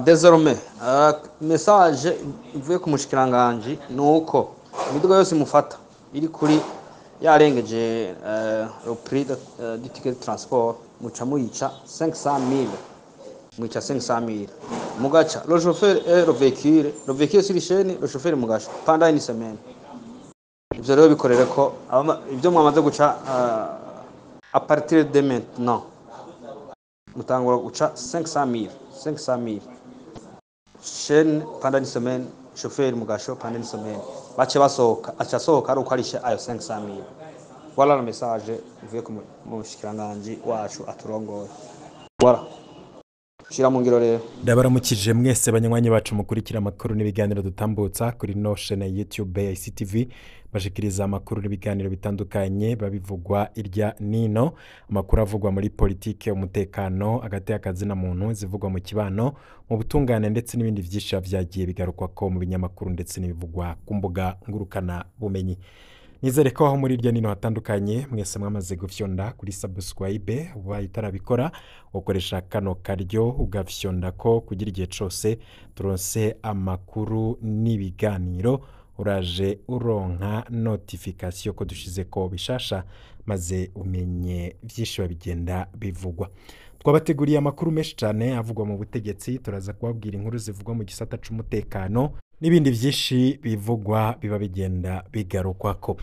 Désormais message ivuye ku mushikiranganje nuko imiduga yose mufata iri kuri yarengeje le prix du ticket de transport muca muyica 500 000 muyica 500 000 mugaca le chauffeur et le véhicule sur chaîne le chauffeur mugaca pendant une semaine. Ivyo rero bikorere ko ivyo mwamaze guca à partir de maintenant mutangura guca 500 000 chaîne pendant une semaine, chauffeur mugasho pendant une semaine. Bace basohoka aca sohoka ari uko arishe ayo 500 000. Voilà le message uvuye ku mushikiranganje wacu aturongoye. Voilà. Shira mu ngiro rero. Ndabaramukije mwese banywanyi bacu mukurikira amakuru n'ibiganiro dutambutsa kuri Notion na YouTube ya ICTV, bashikiriza amakuru n'ibiganiro bitandukanye babivugwa irya nino, amakuru avugwa muri politike, umutekano, agati y'akazina muntu, zivugwa mu kibano, mu butungane ndetse n'ibindi vyinshi vyagiye bigarukwa ko mu binyamakuru ndetse n'ibivugwa ku mbuga ngurukana bumenyi. Nizere ko aho muri irya nino hatandukanye mwese mwamaze gufyonda kuri subscribe ubaye itarabikora ukoresha kano karyo ugafyonda ko kugira igihe cose turonse amakuru n'ibiganiro uraje uronka notification ko dushize ko bishasha maze umenye vyinshi bigenda bivugwa. Twabateguriye amakuru menshi cyane avugwa mu butegetsi, turaza kubabwira inkuru zivugwa mu gisata c'umutekano n'ibindi vyinshi bivugwa biba bigenda bigarukwako.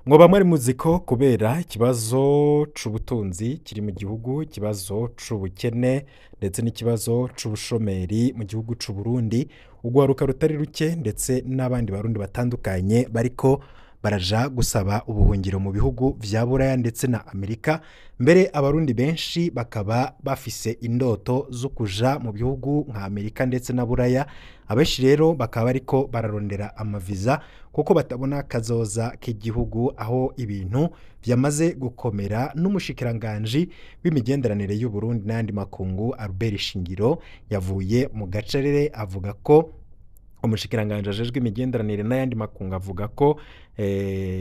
Mwoba mwari muziko kubera ikibazo c'ubutunzi kiri mu gihugu, ikibazo c'ubukene ndetse n'ikibazo c'ubushomeri mu gihugu c'u Burundi, ugwaruka rutari ruke ndetse n'abandi barundi batandukanye bariko baraja gusaba ubuhungiro mu bihugu vya Buraya ndetse na Amerika. Mbere abarundi benshi bakaba bafise indoto zo kuja mu bihugu nka Amerika ndetse na Buraya. Abenshi rero bakaba bariko bararondera amaviza kuko batabona kazoza k'igihugu aho ibintu vyamaze gukomera. N'umushikiranganje w'imigenderanire y'u Burundi n'andi makungu Albert Shingiro yavuye mu gacerere avuga ko umushikiranganje ajejwe imigenderanire n'ayandi makungu avuga ko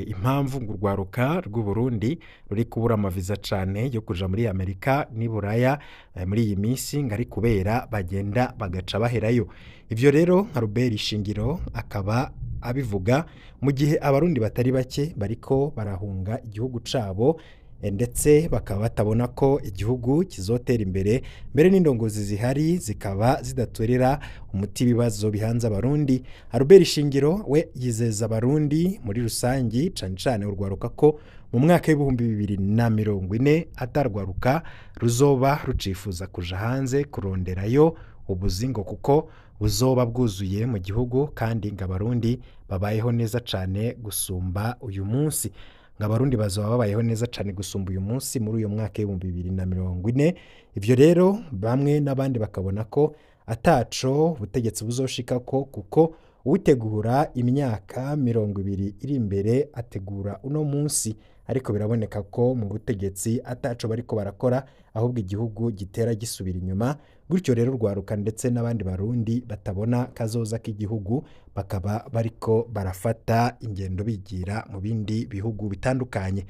impamvu ngurwaruka rw'u Burundi ruri kubura amaviza cane yo kuja muri Amerika ni Buraya muri iyi minsi ngari kubera bagenda bagaca baherayo. Ivyo rero nka Albert Shingiro akaba abivuga mu gihe abarundi batari bake bariko barahunga igihugu cabo ndetse bakaba batabona ko igihugu kizotera imbere, mbere n'indongozi zihari zikaba zidatorera umuti ibibazo bihanze abarundi. Albert Shingiro we yizeza abarundi muri rusangi cane cane urwaruka ko mu mwaka w'2040 atarwaruka ruzoba rucifuza kuja hanze kuronderayo ubuzingo kuko buzoba bwuzuye mu gihugu kandi ng'abarundi babayeho neza cane gusumba uyu munsi. Ngabarundi bazoba babayeho neza cane gusumba uyu munsi muri uyu mwaka w'2040. Ivyo rero bamwe n'abandi bakabona ko ataco ubutegetsi buzoshikako kuko utegura imyaka 20 iri imbere ategura uno munsi, ariko biraboneka ko mu butegetsi ataco bariko barakora ahubwo igihugu gitera gisubira inyuma. Gutyo rero urwaruka ndetse n'abandi barundi batabona kazoza k'igihugu bakaba bariko barafata ingendo bigira mu bindi bihugu bitandukanye.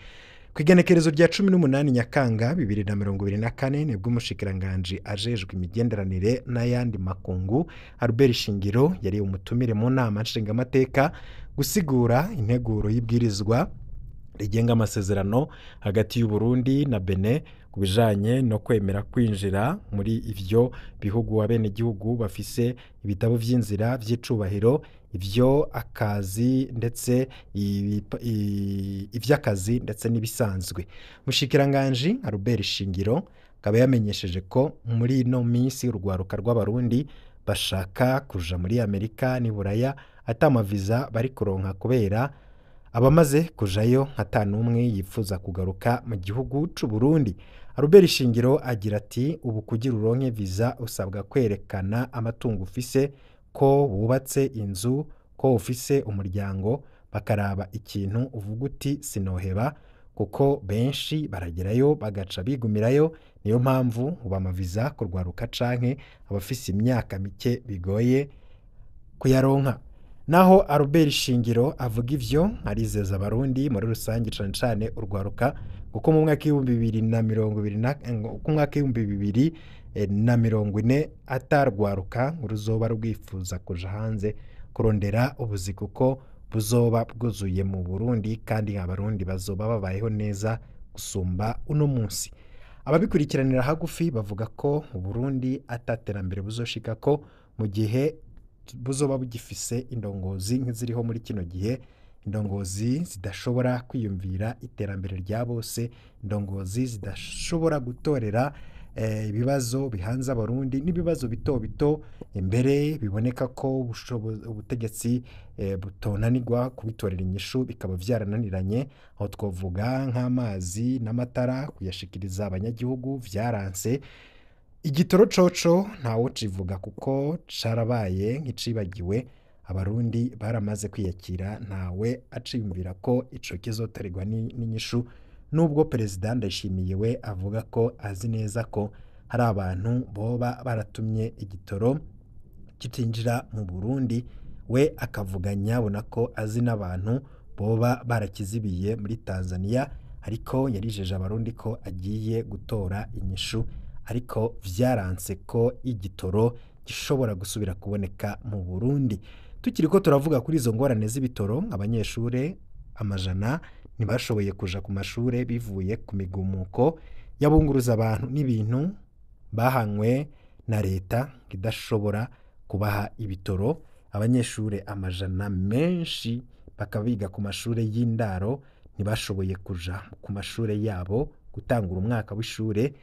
Kwigenekerezo rya 18 Nyakanga 2024 nibwo umushikiranganje ajejwe imigenderanire n'ayandi makungu Albert Shingiro yari umutumire mu nama nshingamateka gusigura integuro y'ibwirizwa rigenga amasezerano hagati y'u Burundi na Benin kubijanye no kwemera kwinjira muri ivyo bihugu abene gihugu bafise ibitabo vy'inzira vy'icubahiro, ivyo akazi ndetse ivy'akazi ndetse nibisanzwe. Mushikiranganje Albert Shingiro akaba yamenyesheje ko muri no minsi urwaruka rw'abarundi bashaka kuja muri Amerika ni Buraya atamaviza bari kuronka kubera abamaze kujayo nkatanumwe yifuza kugaruka mu gihugu c'u Burundi. Albert Shingiro agira ati ubu kugira uronke viza usabwa kwerekana amatungo ufise, ko wubatse inzu, ko ufise umuryango, bakaraba ikintu uvuga uti sinoheba kuko benshi baragerayo bagaca bigumirayo. Niyo mpamvu uba amaviza kurwaruka canke abafise imyaka mike bigoye kuyaronka. naho Albert Shingiro avuga ivyo arizeza abarundi muri rusange cane cane urwaruka kuko mu mwaka w'ibihumbi bibiri na mirongo ine atarwaruka ruzoba rwifuza kuja hanze kurondera ubuzi kuko buzoba bwuzuye mu Burundi kandi abarundi bazoba babayeho neza gusumba uno munsi. Ababikurikiranira hagufi bavuga ko mu Burundi ataterambere buzoshika ko mu gihe buzoba bugifise indongozi nk'iziriho muri kino gihe, indongozi zidashobora kwiyumvira iterambere rya bose, indongozi zidashobora gutorera ibibazo bihanze abarundi n'ibibazo bito bito imbere biboneka ko ubutegetsi butonanirwa kubitorera inyishu bikaba vyarananiranye, aho twovuga nk'amazi n'amatara kuyashikiriza abanyagihugu vyaranse. Igitoro coco ntawo civuga kuko carabaye nk'icibagiwe, abarundi baramaze kwiyakira, ntawe aciyumvira ko ico kizoterwa n'inyishu, nubwo Perezida Ndayishimiye we avuga ko azi neza ko hari abantu boba baratumye igitoro kitinjira mu Burundi, we akavuga nyabona ko azi n'abantu boba barakizibiye muri Tanzania, ariko yarijeje abarundi ko agiye gutora inyishu, ariko vyaranse ko igitoro gishobora gusubira kuboneka mu Burundi. Tukiriko turavuga kuri izo ngorane z'ibitoro, abanyeshure amajana ntibashoboye kuja ku mashure bivuye ku migumuko y'abunguruza abantu n'ibintu bahanywe na leta idashobora kubaha ibitoro. Abanyeshure amajana menshi bakaba biga ku mashure y'indaro ntibashoboye kuja ku mashure yabo gutangura umwaka w'ishure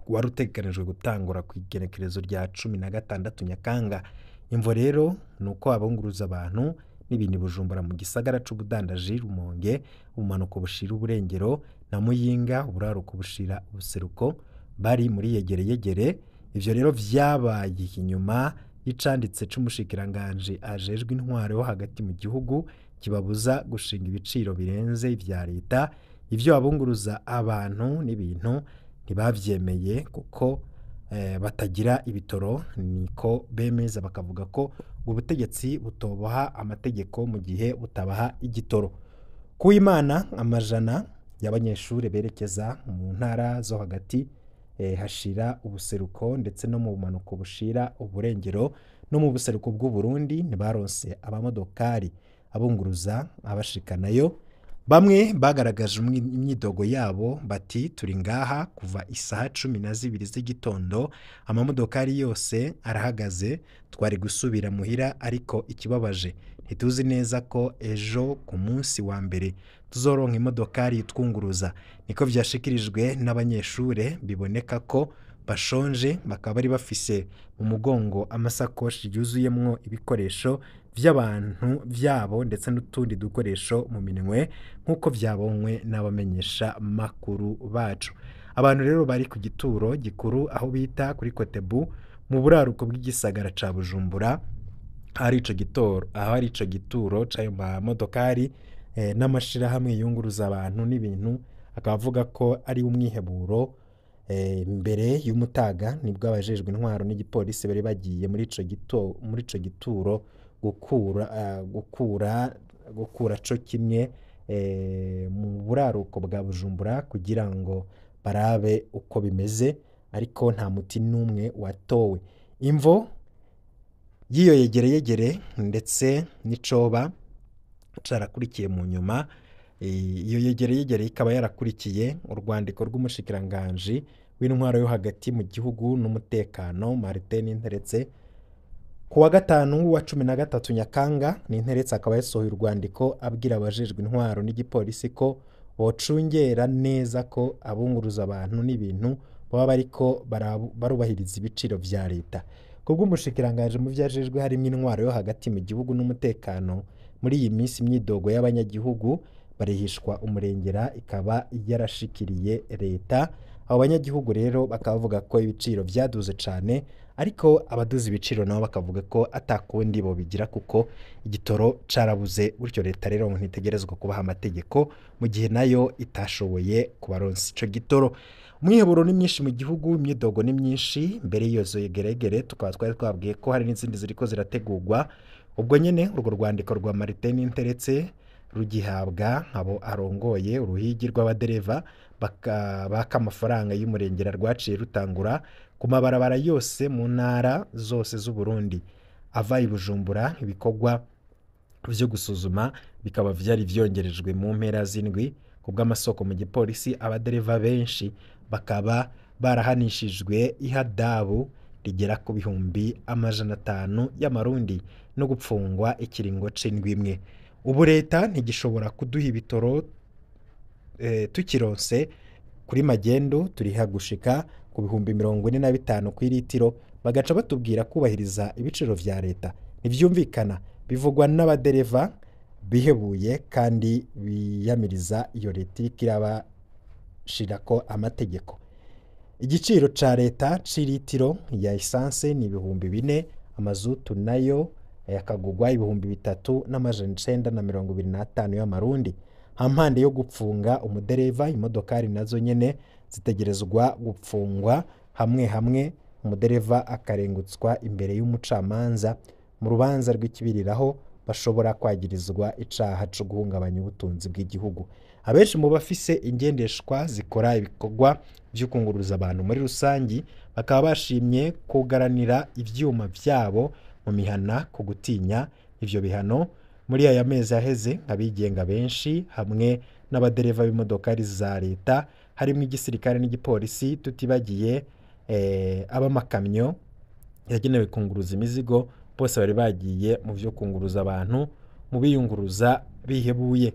wari utegekanijwe gutangura ku igenekerezo rya 16 Nyakanga. Imvo rero nuko abunguruza abantu n'ibintu Bujumbura mu gisagara c'ubudandaji Rumonge, ubumanuko bushira uburengero na Muyinga, uburaruko bushira ubuseruko bari muri yegere. Ivyo rero vyabaye inyuma y'icanditse c'umushikiranganje ajejwe intwaro yo hagati mu gihugu kibabuza gushinga ibiciro birenze ivya leta. Ivyo abunguruza abantu n'ibintu ntibavyemeye kuko batagira ibitoro, niko bemeza bakavuga ko ubutegetsi butobaha amategeko mu gihe butabaha igitoro. Kuwimana amajana y'abanyeshure berekeza mu ntara zo hagati hashira ubuseruko ndetse no mu bumanuko bushira uburengero no mu buseruko bw'u Burundi ntibaronse abamodokari abunguruza abashikanayo. Bamwe bagaragaje imyidogo yabo bati turi ngaha kuva isaha 12 z'igitondo, amamodokari yose arahagaze, twari gusubira muhira, ariko ikibabaje ntituzi neza ko ejo ku munsi wa mbere tuzoronka imodokari twunguruza. Niko vyashikirijwe n'abanyeshure biboneka ko bashonje, bakaba bari bafise mu mugongo amasakoshi yuzuyemwo ibikoresho vy'abantu vyabo ndetse n'utundi dukoresho mu minwe nk'uko vyabonywe n'abamenyesha makuru bacu. Abantu rero bari ku gituro gikuru aho bita kuri Kotebu mu buraruko bw'igisagara ca Bujumbura, hari ico gituro c'ayo mamodokari n'amashirahamwe yunguruza abantu n'ibintu, akaba avuga ko ari umwiheburo. Mbere y'umutaga nibwo abajejwe intwaro n'igipolisi bari bagiye muri ico gituro gukura co kimwe mu buraruko bwa Bujumbura kugira ngo barabe uko bimeze, ariko nta muti n'umwe watowe. Imvo y'iyo yegere ndetse n'icoba carakurikiye mu nyuma, iyo yegere ikaba yarakurikiye urwandiko rw'umushikiranganje w'intwaro yo hagati mu gihugu n'umutekano Martin Ninteretse kuwa gatanu wa 13 Nyakanga. Ninteretse akaba yasohoye urwandiko abwira abajejwe intwaro n'igipolisi ko bocungera neza ko abunguruza abantu n'ibintu baba bariko barubahiriza ibiciro vya leta. Kubwo umushikiranganje mu vyajejwe harimo intwaro yo hagati mu gihugu n'umutekano, muri iyi minsi imyidogo y'abanyagihugu barihishwa umurengera ikaba yarashikiriye leta. Abo banyagihugu rero bakavuga ko ibiciro vyaduze cane, ariko abaduza ibiciro nabo bakavuga ko atakundi bo bigira kuko igitoro carabuze, gutyo leta rero ntitegerezwa kubaha amategeko mu gihe nayo itashoboye kubaronsa ico gitoro. umwiheburo ni myinshi mu gihugu, imyidogo ni myinshi. Mbere y'iyo yegeregere tukaba twari twabwiye ko hari n'izindi ziriko zirategurwa. Ubwo nyene urwo rwandiko rwa Martin Ninteretse rugihabwa abo arongoye uruhigi rw'abadereva baka amafaranga y'umurengera rwaciye rutangura ku mabarabara yose mu ntara zose z'u Burundi ava i Bujumbura. Ibikorwa vyo gusuzuma bikaba vyari vyongerejwe mu mpera z'indwi. Kubw'amasoko mu gipolisi, abadereva benshi bakaba barahanishijwe ihadabu rigera ku bihumbi 500 y'amarundi no gupfungwa ikiringo c'indwi imwe. Ubu leta ntigishobora kuduha ibitoro tukironse kuri magendu turiha gushika ku bihumbi 45 kw'ilitiro, bagaca batubwira kubahiriza ibiciro vya leta. Ntivyumvikana, bivugwa n'abadereva bihebuye kandi biyamiriza iyo leta irabashirako amategeko. Igiciro ca leta c'ilitiro ya essence ni ibihumbi 4, amazutu nayo yakagugwa ibihumbi 3,925 y'amarundi. Hampande yo gupfunga umudereva, imodokari nazo nyene zitegerezwa gupfungwa hamwe hamwe, umudereva akarengutswa imbere y'umucamanza mu rubanza rw'ikibiriraho bashobora kwagirizwa icaha co guhungabanya ubutunzi bw'igihugu. Abenshi mu bafise ingendeshwa zikora ibikorwa vyo kunguruza abantu muri rusangi bakaba bashimye kugaranira ivyuma vyabo mu mihana ku gutinya ivyo bihano. Muri aya mezi aheze abigenga benshi hamwe n'abadereva b'imodokari za leta harimo igisirikare n'igipolisi, tutibagiye abamakamyo yagenewe kunguruza imizigo, bose bari bagiye mu vyo kunguruza abantu mu biyunguruza bihebuye.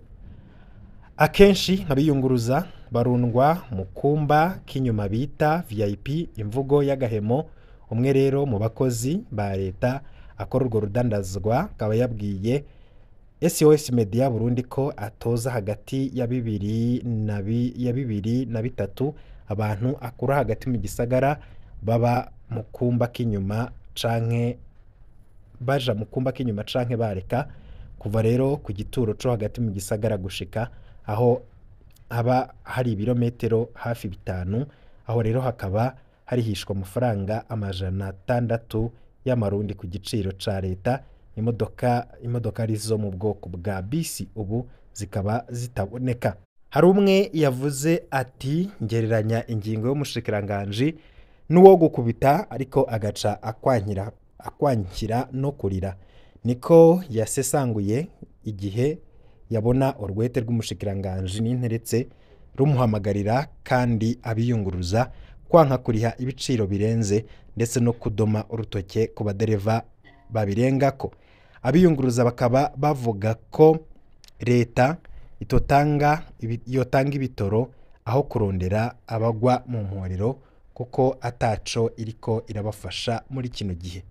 Akenshi abiyunguruza barundwa mu kumba k'inyuma bita VIP, imvugo y'agahemo. Umwe rero mu bakozi ba leta akora urwo rudandazwa akaba yabwiye SOS Media Burundi ko atoza hagati ya 2 na 3 abantu akura hagati mu gisagara baba mu kumba k'inyuma canke baja mu kumba k'inyuma canke bareka kuva rero ku gituro co hagati mu gisagara gushika aho haba hari ibirometero hafi 5. Aho rero hakaba harihishwa amafaranga 600 y'amarundi ku giciro ca leta. Imodokari zo mu bwoko bwa bisi ubu zikaba zitaboneka. Hari umwe yavuze ati ngereranya ingingo y'umushikiranganji n'uwo gukubita ariko agaca akwankira no kurira. Niko yasesanguye igihe yabona urwete rw'umushikiranganji Ninteretse rumuhamagarira kandi abiyunguruza kwanka kuriha ibiciro birenze ndetse no kudoma urutoke ku badereva babirengako. Abiyunguruza bakaba bavuga ko leta yotanga ibitoro aho kurondera abagwa mu mporero kuko ataco iriko irabafasha muri kino gihe.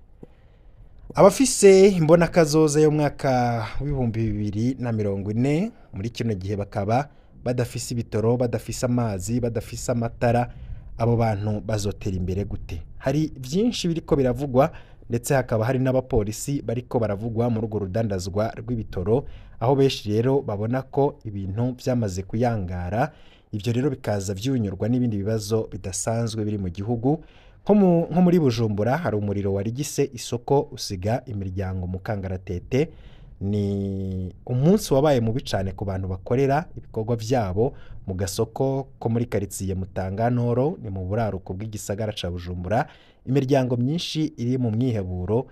Abafise imbona kazoza yo mwaka w'2040 muri kino gihe bakaba badafise ibitoro, badafise amazi, badafise amatara, abo bantu bazotera imbere gute? Hari vyinshi biriko biravugwa ndetse hakaba hari n'abapolisi bariko baravugwa muri urwo rudandazwa rw'ibitoro, aho benshi rero babona ko ibintu vyamaze kuyangara. Ivyo rero bikaza vyunyurwa n'ibindi bibazo bidasanzwe biri mu gihugu. Nko muri Bujumbura hari umuriro warigise isoko usiga imiryango mu kangaratete. Ni umunsi wabaye mubi cane ku bantu bakorera ibikorwa vyabo mu gasoko ko muri quartier Mutanganoro, ni mu buraruko bw'igisagara ca Bujumbura. Imiryango myinshi iri mu mwiheburo.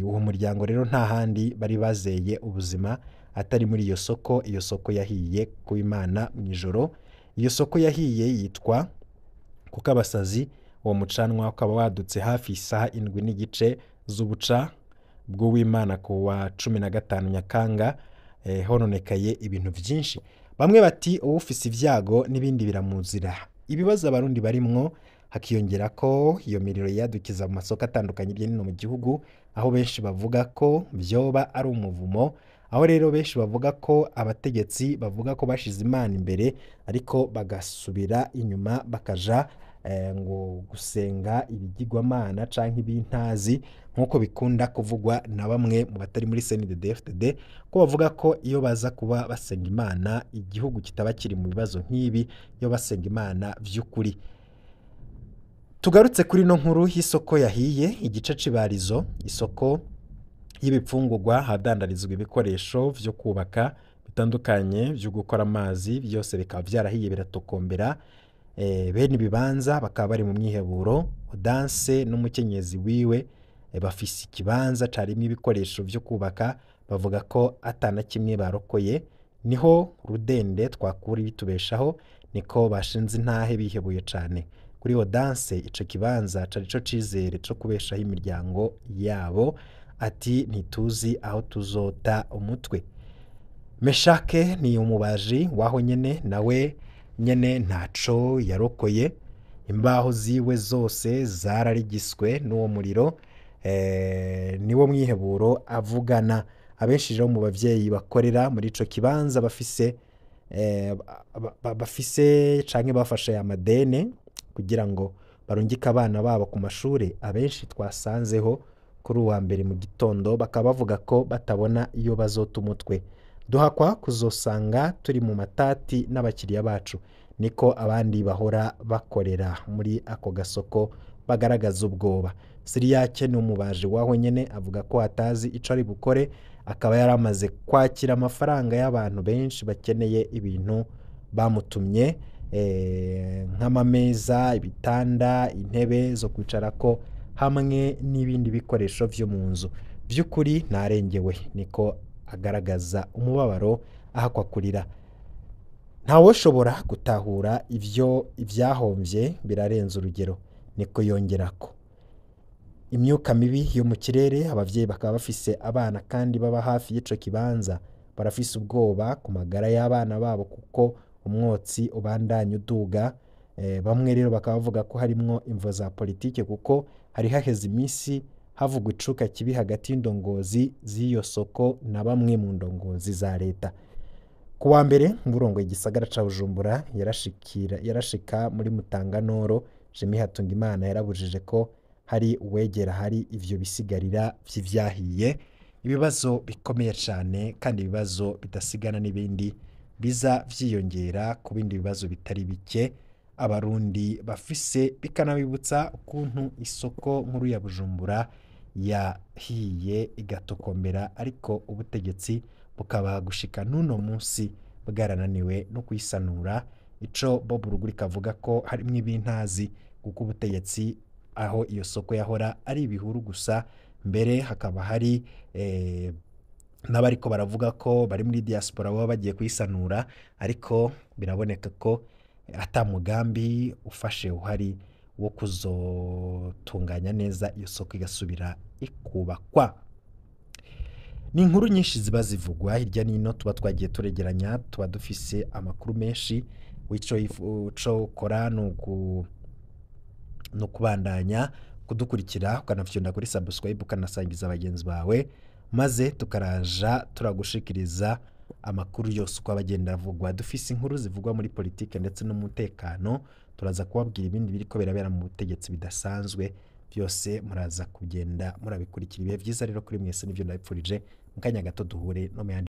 Uwo muryango rero nta handi bari bazeye ubuzima atari muri iyo soko. Iyo soko yahiye ku Imana mw'ijoro. Iyo soko yahiye yitwa kuko abasazi. Uwo mucanwa ukaba wadutse hafi isaha 7:30 z'ubuca bw'Uwimana ku wa 15 Nyakanga. Hononekaye ibintu vyinshi. Bamwe bati ufise ivyago n'ibindi biramuzira. Ibibazo abarundi barimwo hakiyongera ko iyo miriro yadukiza mu masoko atandukanye y'ino mu gihugu, aho benshi bavuga ko vyoba ari umuvumo. Aho rero benshi bavuga ko abategetsi bavuga ko bashize Imana imbere ariko bagasubira inyuma bakaja ngo gusenga ibigirwamana canke ibintazi nkuko bikunda kuvugwa na bamwe mu batari muri CNDD-FDD, ko bavuga ko iyo baza kuba basenga Imana igihugu kitaba kiri mu bibazo nk'ibi, iyo basenga Imana vy'ukuri. tugarutse kuri no nkuru y'isoko yahiye igice c'ibarizo isoko y'ibipfungurwa hadandarizwa ibikoresho vyo kubaka bitandukanye vyo gukora amazi byose bikaba vyarahiye biratokombera bene ibibanza bakaba bari mu myiheburo Odanse n'umukenyezi wiwe bafise ikibanza carimwo ibikoresho vyo kubaka bavuga ko atana kimwe barokoye niho Rudende twakura bitubeshaho niko bashinze intahe bihebuye cane kuri Odanse ico kibanza cari co cizere co kubeshaho imiryango yabo ati ntituzi aho tuzota umutwe. Meshake ni umubaji waho nyene nawe nyene ntaco yarokoye imbaho ziwe zose zararigiswe n'uwo muriro niwo mwiheburo avugana abenshi rero mu bavyeyi bakorera muri ico kibanza bafise canke bafashe amadene kugira ngo barungike abana babo ku mashure abenshi twasanzeho kuri uwa mbere mu gitondo bakaba bavuga ko batabona iyo bazota umutwe duhakwa kuzosanga turi mu matati n'abakiriya bacu niko abandi bahora bakorera muri ako gasoko bagaragaza ubwoba. Siriyake ni umubaji waho nyene avuga ko atazi ico ari bukore akaba yaramaze kwakira amafaranga y'abantu benshi bakeneye ibintu bamutumye nk'amameza ibitanda intebe zo kwicarako hamwe n'ibindi bikoresho vyo mu nzu by'ukuri narengewe niko agaragaza umubabaro ahakwa kurira ntawoshobora gutahura ivyahomvye birarenze urugero niko yongerako imyuka mibi yo mu kirere abavyeyi bakaba bafise abana kandi baba hafi y'ico kibanza barafise ubwoba ku magara y'abana babo kuko umwotsi ubandanya uduga bamwe rero bakaba bavuga ko harimwo imvo za politike kuko hari haheze imisi havugwa icuka kibi hagati y'indongozi z'iyo soko na bamwe mu ndongozi za leta. Kuwa mbere ngurongoye igisagara ca Bujumbura yarashika muri Mutanganoro Jimmy Hatungimana yarabujije ko hari uwegera hari ivyo bisigarira vy'ivyahiye ibibazo bikomeye cane kandi ibibazo bidasigana n'ibindi biza vyiyongera ku bindi bibazo bitari bike abarundi bafise bikanabibutsa ukuntu isoko nkuru ya Bujumbura yahiye igatokombera ariko ubutegetsi bukaba gushika nuno munsi bwarananiwe no kwisanura ico Bob Rugurika avuga ko harimwo ibintazi kuko ubutegetsi aho iyo soko yahora ari ibihuru gusa mbere hakaba hari n'abariko baravuga ko bari muri diaspora baba bagiye kwisanura ariko biraboneka ko ata mugambi ufashe uhari wo kuzotunganya neza iyo soko igasubira ikubakwa. Ni inkuru nyinshi ziba zivugwa hirya nino tuba twagiye turegeranya tuba dufise amakuru menshi w'ico ukora no kubandanya kudukurikira ukanafyonda kuri subscribe ukanasangiza abagenzi bawe maze tukaraja turagushikiriza amakuru yose uko abagenda avugwa dufise inkuru zivugwa muri politike ndetse n'umutekano turaza kubabwira ibindi biriko birabera mu butegetsi bidasanzwe byose muraza kugenda murabikurikira ibihe vyiza rero kuri mwese nivyo ndabipfurije mu kanya gato duhure no